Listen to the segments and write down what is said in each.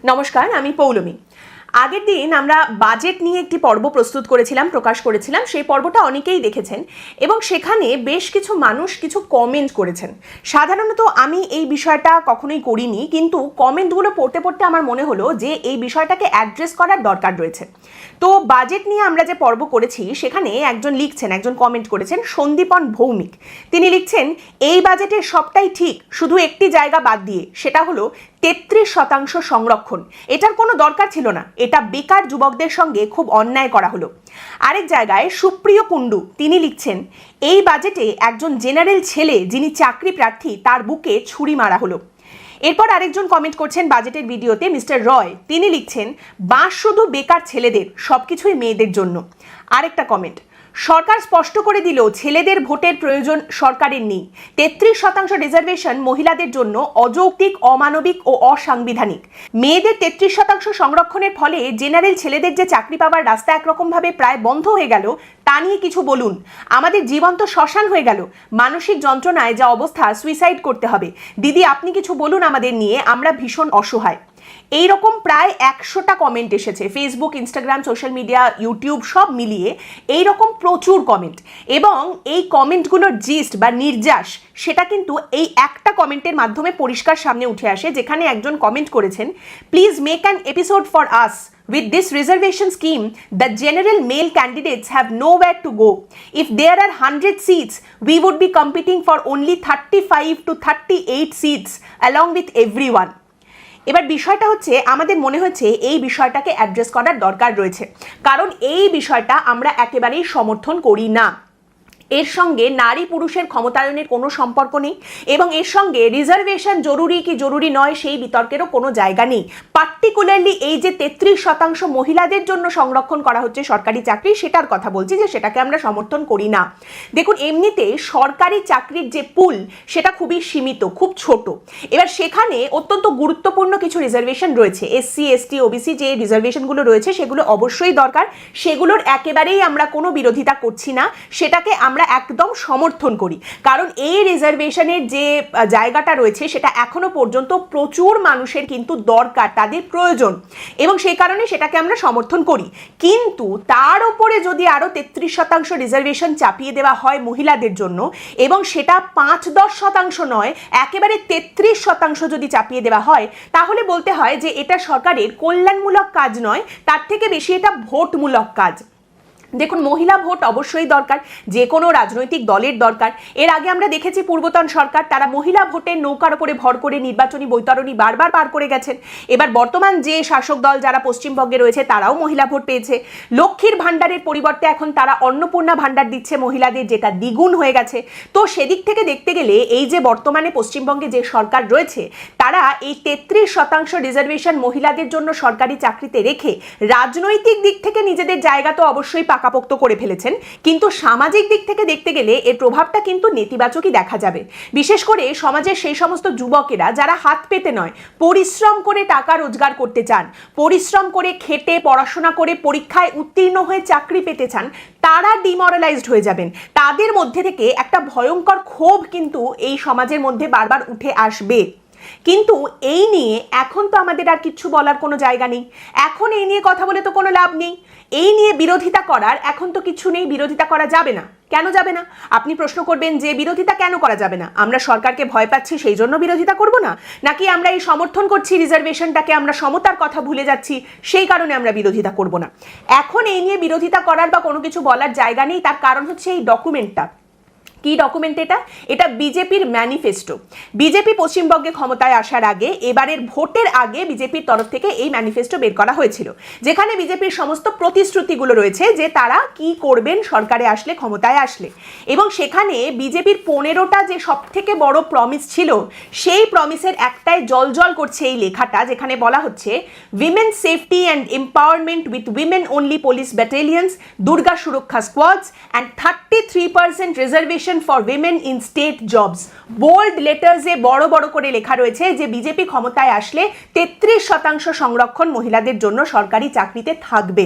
নমস্কার, আমি পৌলমী। আগের দিন আমরা বাজেট নিয়ে একটি পর্ব প্রস্তুত করেছিলাম, প্রকাশ করেছিলাম। সেই পর্বটা অনেকেই দেখেছেন এবং সেখানে বেশ কিছু মানুষ কিছু কমেন্ট করেছেন। সাধারণত আমি এই বিষয়টা কখনোই করিনি, কিন্তু কমেন্টগুলো পড়তে পড়তে আমার মনে হলো যে এই বিষয়টাকে অ্যাড্রেস করার দরকার রয়েছে। তো বাজেট নিয়ে আমরা যে পর্ব করেছি সেখানে একজন কমেন্ট করেছেন, সন্দীপন ভৌমিক। তিনি লিখছেন, এই বাজেটের সবটাই ঠিক, শুধু একটি জায়গা বাদ দিয়ে, সেটা হলো 33% সংরক্ষণ। এটার কোনো দরকার ছিল না, এটা বেকার যুবকদের সঙ্গে খুব অন্যায় করা হলো। আরেক জায়গায় সুপ্রিয় কুণ্ডু তিনি লিখছেন, এই বাজেটে একজন জেনারেল ছেলে যিনি চাকরি প্রার্থী তার বুকে ছুরি মারা হলো। এরপর আরেকজন কমেন্ট করছেন বাজেটের ভিডিওতে, মিস্টার রয়, তিনি লিখছেন, বাস শুধু বেকার ছেলেদের, সবকিছুই মেয়েদের জন্য। আরেকটা কমেন্ট, সরকার স্পষ্ট করে দিল ছেলেদের ভোটের প্রয়োজন সরকারের নেই। 33% রিজার্ভেশন মহিলাদের জন্য অযৌক্তিক, অমানবিক ও অসাংবিধানিক। মেয়েদের 33% সংরক্ষণের ফলে জেনারেল ছেলেদের যে চাকরি পাওয়ার রাস্তা একরকমভাবে প্রায় বন্ধ হয়ে গেল, তা নিয়ে কিছু বলুন। আমাদের জীবন তো শ্মশান হয়ে গেল, মানসিক যন্ত্রণায় যা অবস্থা, সুইসাইড করতে হবে। দিদি, আপনি কিছু বলুন আমাদের নিয়ে, আমরা ভীষণ অসহায়। এইরকম প্রায় 100টা কমেন্ট এসেছে, Facebook, Instagram, social media, YouTube সব মিলিয়ে এইরকম প্রচুর কমেন্ট। এবং এই কমেন্টগুলোর জিস্ট বা নির্যাস সেটা কিন্তু এই একটা কমেন্টের মাধ্যমে পরিষ্কার সামনে উঠে আসে, যেখানে একজন কমেন্ট করেছেন, please make an episode for us. With this reservation scheme, the general male candidates have nowhere to go. If there are 100 seats, we would be competing for only 35 to 38 seats along with everyone. এবার বিষয়টা হচ্ছে, আমাদের মনে হচ্ছে এই বিষয়টাকে address করার দরকার রয়েছে, কারণ এই বিষয়টা আমরা একেবারেই সমর্থন করি না। এর সঙ্গে নারী পুরুষের ক্ষমতায়নের কোনো সম্পর্ক নেই এবং এর সঙ্গে রিজার্ভেশন জরুরি কি জরুরি নয় সেই বিতর্কেরও কোনো জায়গা নেই। পার্টিকুলারলি এই যে 33% মহিলাদের জন্য সংরক্ষণ করা হচ্ছে সরকারি চাকরি, সেটার কথা বলছি, যে সেটাকে আমরা সমর্থন করি না। দেখুন, এমনিতে সরকারি চাকরির যে পুল সেটা খুবই সীমিত, খুব ছোট। এবার সেখানে অত্যন্ত গুরুত্বপূর্ণ কিছু রিজার্ভেশন রয়েছে, এসসি, এসটি, ওবিসি যে রিজার্ভেশনগুলো রয়েছে সেগুলো অবশ্যই দরকার, সেগুলোর একেবারেই আমরা কোনো বিরোধিতা করছি না, সেটাকে আমরা একদম সমর্থন করি। কারণ এই রিজার্ভেশনের যে জায়গাটা রয়েছে সেটা এখনো পর্যন্ত প্রচুর মানুষের কিন্তু দরকার, তাদের প্রয়োজন, এবং সেই কারণে সেটাকে আমরা সমর্থন করি। কিন্তু তার উপরে যদি আরো 33% রিজার্ভেশন চাপিয়ে দেওয়া হয় মহিলাদের জন্য, এবং সেটা 5-10% নয়, একেবারে 33% যদি চাপিয়ে দেওয়া হয়, তাহলে বলতে হয় যে এটা সরকারের কল্যাণমূলক কাজ নয়, তার থেকে বেশি এটা ভোটমূলক কাজ। দেখুন, মহিলা ভোট অবশ্যই দরকার, যে কোনো রাজনৈতিক দলের দরকার। এর আগে আমরা দেখেছি পূর্বতন সরকার তারা মহিলা ভোটের নৌকার উপরে ভর করে নির্বাচনী বৈতরণী বারবার পার করে গেছেন। এবার বর্তমান যে শাসক দল যারা পশ্চিমবঙ্গে রয়েছে তারাও মহিলা ভোট পেয়েছে। লক্ষ্মীর ভাণ্ডারের পরিবর্তে এখন তারা অন্নপূর্ণা ভাণ্ডার দিচ্ছে মহিলাদের, যেটা দ্বিগুণ হয়ে গেছে। তো সেদিক থেকে দেখতে গেলে এই যে বর্তমানে পশ্চিমবঙ্গে যে সরকার রয়েছে, তারা এই 33% রিজার্ভেশন মহিলাদের জন্য সরকারি চাকরিতে রেখে রাজনৈতিক দিক থেকে নিজেদের জায়গা তো অবশ্যই পাকাপোক্ত করে ফেলেছেন, কিন্তু সামাজিক দিক থেকে দেখতে গেলে এর প্রভাবটা কিন্তু নেতিবাচকই দেখা যাবে। বিশেষ করে সমাজের সেই সমস্ত যুবকেরা যারা হাত পেতে নয়, পরিশ্রম করে টাকা রোজগার করতে চান, পরিশ্রম করে খেটে পড়াশোনা করে পরীক্ষায় উত্তীর্ণ হয়ে চাকরি পেতে চান, তারা ডিমোরালাইজড হয়ে যাবেন। তাদের মধ্যে থেকে একটা ভয়ঙ্কর ক্ষোভ কিন্তু এই সমাজের মধ্যে বারবার উঠে আসবে। কিন্তু এই নিয়ে এখন তো আমাদের আর কিচ্ছু বলার কোনো জায়গা নেই, এখন এই নিয়ে কথা বলে তো কোনো লাভ নেই, এই নিয়ে বিরোধিতা করার এখন তো কিছু নেই, বিরোধিতা করা যাবে না। কেন যাবে না? আপনি প্রশ্ন করবেন যে বিরোধিতা কেন করা যাবে না? আমরা সরকারকে ভয় পাচ্ছি সেই জন্য বিরোধিতা করব না, নাকি আমরা এই সমর্থন করছি রিজার্ভেশনটাকে, আমরা সমতার কথা ভুলে যাচ্ছি সেই কারণে আমরা বিরোধিতা করব না? এখন এই নিয়ে বিরোধিতা করার বা কোনো কিছু বলার জায়গা নেই। তার কারণ হচ্ছে এই ডকুমেন্টটা। কি ডকুমেন্ট এটা? এটা বিজেপির ম্যানিফেস্টো। বিজেপি পশ্চিমবঙ্গে ক্ষমতায় আসার আগে, এবারের ভোটের আগে বিজেপির তরফ থেকে এই ম্যানিফেস্টো বের করা হয়েছিল, যেখানে বিজেপির সমস্ত প্রতিশ্রুতিগুলো রয়েছে যে তারা কি করবেন সরকারে আসলে, ক্ষমতায় আসলে। এবং সেখানে বিজেপির 15টা যে সব থেকে বড় প্রমিস ছিল, সেই প্রমিসের একটাই জলজল করছে এই লেখাটা, যেখানে বলা হচ্ছে women safety and empowerment with women only police battalions, Durga Suraksha squads and 33% reservation for women in state jobs. Bold লেটার্সে বড় বড় করে লেখা রয়েছে যে বিজেপি ক্ষমতায় আসলে 33% সংরক্ষণ মহিলাদের জন্য সরকারি চাকরিতে থাকবে।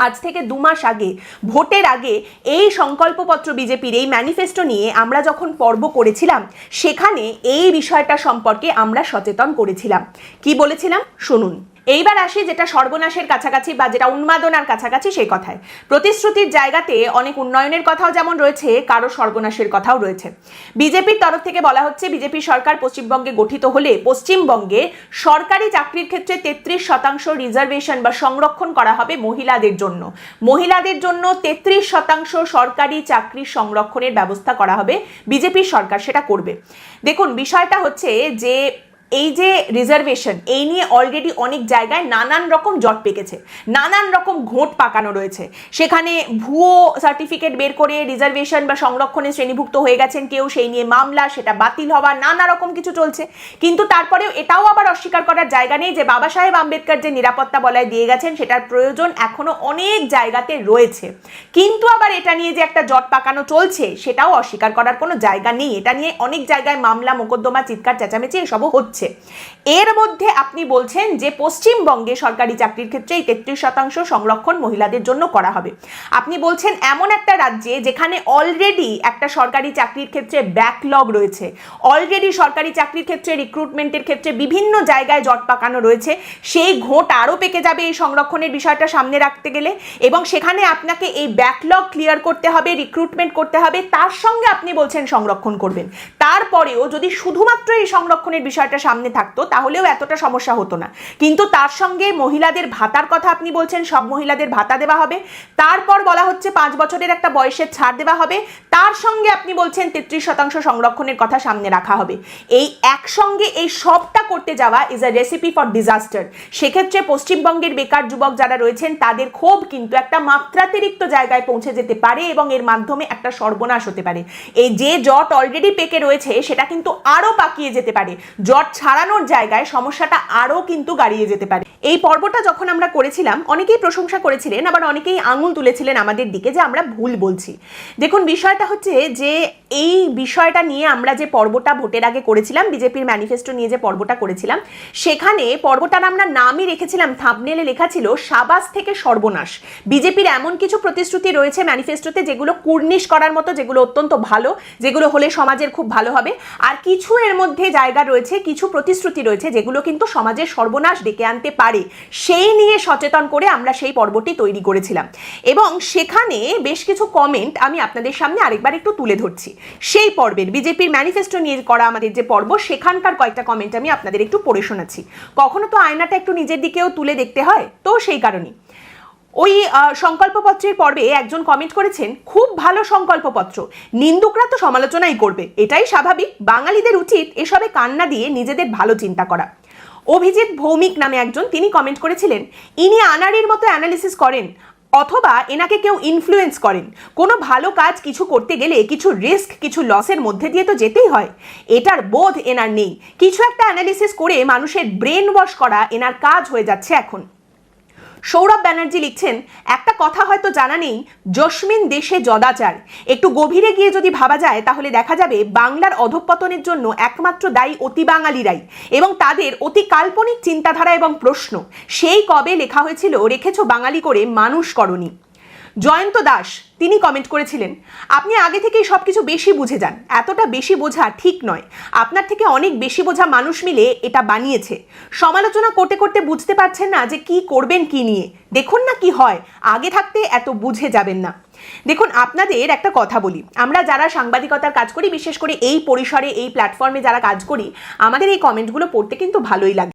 আজ থেকে 2 মাস আগে, ভোটের আগে এই সংকল্পপত্র বিজেপির এই ম্যানিফেস্টো নিয়ে আমরা যখন পর্ব করেছিলাম, সেখানে এই বিষয়টা সম্পর্কে আমরা সচেতন করেছিলাম। কি বলেছিলাম শুনুন। এইবার আসি যেটা সর্বনাশের কাছাকাছি বা যেটা উন্মাদনার কাছাকাছি সেই কথায়। প্রতিশ্রুতির জায়গাতে অনেক উন্নয়নের কথাও যেমন রয়েছে, কারো সর্বনাশের কথাও রয়েছে। বিজেপির তরফ থেকে বলা হচ্ছে বিজেপি সরকার পশ্চিমবঙ্গে গঠিত হলে পশ্চিমবঙ্গে সরকারি চাকরির ক্ষেত্রে 33% রিজার্ভেশন বা সংরক্ষণ করা হবে মহিলাদের জন্য। মহিলাদের জন্য 33% সরকারি চাকরি সংরক্ষণের ব্যবস্থা করা হবে, বিজেপির সরকার সেটা করবে। দেখুন বিষয়টা হচ্ছে যে এই যে রিজার্ভেশন, এই নিয়ে অলরেডি অনেক জায়গায় নানান রকম জট পেকেছে, নানান রকম ঘোট পাকানো রয়েছে। সেখানে ভুয়ো সার্টিফিকেট বের করে রিজার্ভেশন বা সংরক্ষণে শ্রেণীভুক্ত হয়ে গেছেন কেউ, সেই নিয়ে মামলা, সেটা বাতিল হওয়া, নানা রকম কিছু চলছে। কিন্তু তারপরেও এটাও আবার অস্বীকার করার জায়গা নেই যে বাবা সাহেব আম্বেদকর যে নিরাপত্তা বলয় দিয়ে গেছেন সেটার প্রয়োজন এখনো অনেক জায়গাতে রয়েছে। কিন্তু আবার এটা নিয়ে যে একটা জট পাকানো চলছে সেটাও অস্বীকার করার কোনো জায়গা নেই। এটা নিয়ে অনেক জায়গায় মামলা, মোকদ্দমা, চিৎকার চেঁচামেচি এসবও হচ্ছে। এর মধ্যে আপনি বলছেন যে পশ্চিমবঙ্গে সরকারি চাকরির ক্ষেত্রে 33% সংরক্ষণ মহিলাদের জন্য করা হবে। আপনি বলছেন এমন একটা রাজ্যে যেখানে অলরেডি একটা সরকারি চাকরির ক্ষেত্রে ব্যাকলগ রয়েছে, অলরেডি সরকারি চাকরির ক্ষেত্রে রিক্রুটমেন্টের ক্ষেত্রে বিভিন্ন জায়গায় জট পাকানো রয়েছে, সেই ঘোট আরও পেকে যাবে এই সংরক্ষণের বিষয়টা সামনে রাখতে গেলে। এবং সেখানে আপনাকে এই ব্যাকলগ ক্লিয়ার করতে হবে, রিক্রুটমেন্ট করতে হবে, তার সঙ্গে আপনি বলছেন সংরক্ষণ করবেন। তারপরেও যদি শুধুমাত্র এই সংরক্ষণের বিষয়টা সামনে থাকতো তাহলেও এতটা সমস্যা হতো না। কিন্তু তার সঙ্গে মহিলাদের ভাতার কথা আপনি বলছেন, সব মহিলাদের ভাতা দেওয়া হবে। তারপর বলা হচ্ছে 5 বছরের একটা বয়সের ছাড় দেওয়া হবে। তার সঙ্গে আপনি বলছেন 33% সংরক্ষণের কথা সামনে রাখা হবে। এই একসঙ্গে এই সবটা করতে যাওয়া is a recipe for disaster. সেক্ষেত্রে পশ্চিমবঙ্গের বেকার যুবক যারা রয়েছেন তাদের ক্ষোভ কিন্তু একটা মাত্রাতিরিক্ত জায়গায় পৌঁছে যেতে পারে এবং এর মাধ্যমে একটা সর্বনাশ হতে পারে। এই যে জট অলরেডি পেকে রয়েছে সেটা কিন্তু আরও পাকিয়ে যেতে পারে। জট ছাড়ানোর জায়গায় সমস্যাটা আরও কিন্তু গাড়িয়ে যেতে পারে। এই পর্বটা যখন আমরা করেছিলাম অনেকেই প্রশংসা করেছিলেন, আবার অনেকেই আঙুল তুলেছিলেন আমাদের দিকে যে আমরা ভুল বলছি। দেখুন বিষয়টা হচ্ছে যে এই বিষয়টা নিয়ে আমরা যে পর্বটা ভোটের আগে করেছিলাম, বিজেপির ম্যানিফেস্টো নিয়ে যে পর্বটা করেছিলাম, সেখানে পর্বটার আমরা নামই রেখেছিলাম, থাম্বনেলে লেখা ছিল সাবাস থেকে সর্বনাশ। বিজেপির এমন কিছু প্রতিশ্রুতি রয়েছে ম্যানিফেস্টোতে যেগুলো কুর্নিশ করার মতো, যেগুলো অত্যন্ত ভালো, যেগুলো হলে সমাজের খুব ভালো হবে। আর কিছু এর মধ্যে জায়গা রয়েছে, কিছু প্রতিশ্রুতি রয়েছে যেগুলো কিন্তু সমাজের সর্বনাশ ডেকে আনতে পারে। সেই নিয়ে সচেতন করে আমরা সেই পর্বটি তৈরি করেছিলাম এবং সেখানে বেশ কিছু কমেন্ট আমি আপনাদের সামনে আরেকবার একটু তুলে ধরছি। সেই পর্বের বিজেপির ম্যানিফেস্টো নিয়ে করা আমাদের যে পর্ব, সেখানকার কয়েকটা কমেন্ট আমি আপনাদের একটু পড়ে শোনাচ্ছি। কখনো তো আয়নাটা একটু নিজের দিকেও তুলে দেখতে হয়, তো সেই কারণেই ওই সংকল্পপত্রের পর্বে একজন কমেন্ট করেছেন, খুব ভালো সংকল্পপত্র, নিন্দুকরা তো সমালোচনাই করবে, এটাই স্বাভাবিক, বাঙালিদের উচিত এসবে কান্না দিয়ে নিজেদের ভালো চিন্তা করা। অভিজিৎ ভৌমিক নামে একজন, তিনি কমেন্ট করেছিলেন, ইনি আনাড়ির মতো অ্যানালিসিস করেন অথবা এনাকে কেউ ইনফ্লুয়েন্স করেন। কোনো ভালো কাজ কিছু করতে গেলে কিছু রিস্ক, কিছু লসের মধ্যে দিয়ে তো যেতেই হয়, এটার বোধ এনার নেই। কিছু একটা অ্যানালিসিস করে মানুষের ব্রেন ওয়াশ করা এনার কাজ হয়ে যাচ্ছে এখন। সৌরভ ব্যানার্জি লিখছেন, একটা কথা হয়তো জানা নেই, জস্মিন দেশে জদাচার। একটু গভীরে গিয়ে যদি ভাবা যায় তাহলে দেখা যাবে বাংলার অধঃপতনের জন্য একমাত্র দায়ী অতি বাঙালিরাই এবং তাদের অতি কাল্পনিক চিন্তাধারা এবং প্রশ্ন। সেই কবে লেখা হয়েছিল রেখেছো বাঙালি করে মানুষ করনি। জয়ন্ত দাস তিনি কমেন্ট করেছিলেন, আপনি আগে থেকেই সব কিছু বেশি বুঝে যান, এতটা বেশি বোঝা ঠিক নয়, আপনার থেকে অনেক বেশি বোঝা মানুষ মিলে এটা বানিয়েছে। সমালোচনা করতে করতে বুঝতে পারছেন না যে কি করবেন কি নিয়ে, দেখুন না কি হয়, আগে থাকতে এত বুঝে যাবেন না। দেখুন আপনাদের একটা কথা বলি, আমরা যারা সাংবাদিকতার কাজ করি, বিশেষ করে এই পরিসরে এই প্ল্যাটফর্মে যারা কাজ করি, আমাদের এই কমেন্টগুলো পড়তে কিন্তু ভালোই লাগে।